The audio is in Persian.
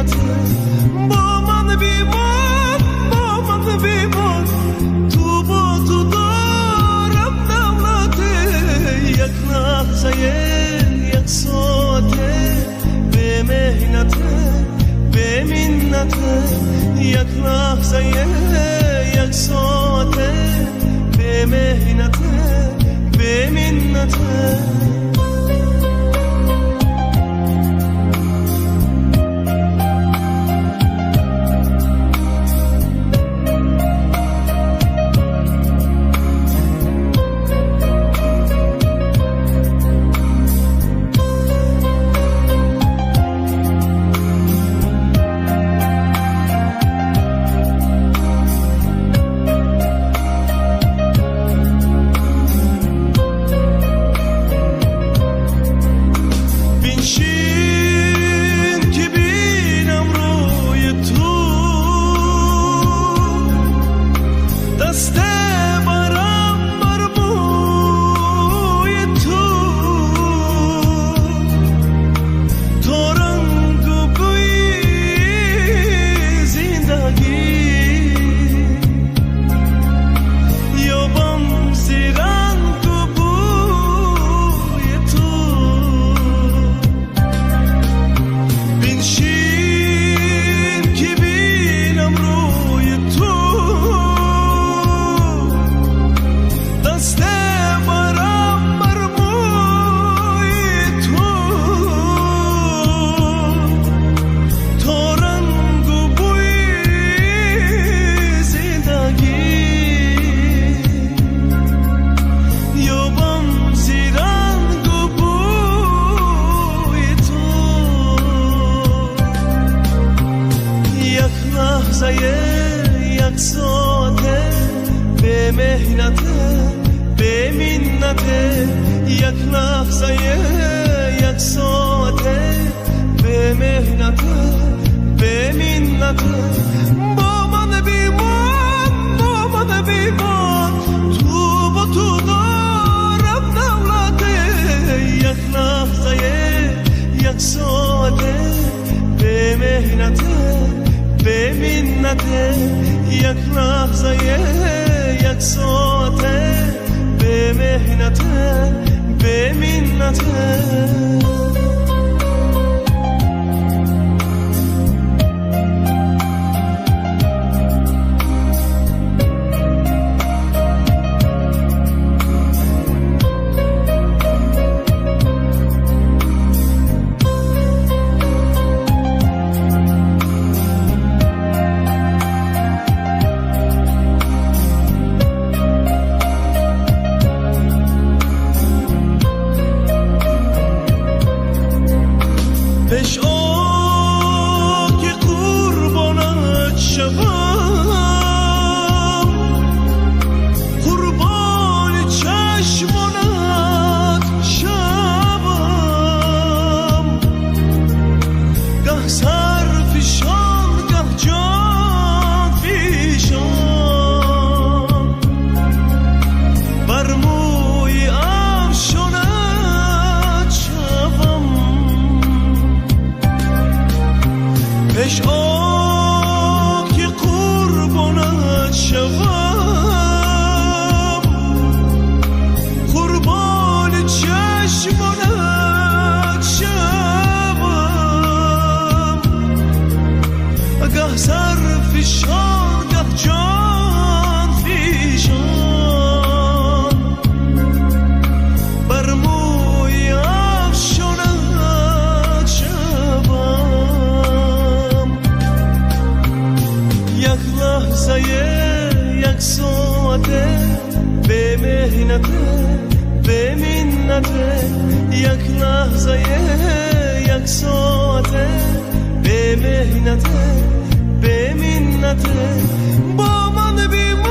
minnete با من بیمان با من بیمان تو با تو دارم دولته یک لحظه یک ساعته به مهنته به minnete یک لحظه یک ساعته به مهنته به minnete یک ساعته به مهنته به minnete یک لحظه یک ساعته به مهنته به minnete با من بیمان با من بیمان تو با تو دارم دولته یک لحظه یک ساعته به مهنته به minnete یک لحظه یک ساعته به مهنته به minnete یک ساعته به مهنته به minnete یک لحظه یک ساعته به مهنته به minnete با من بیمان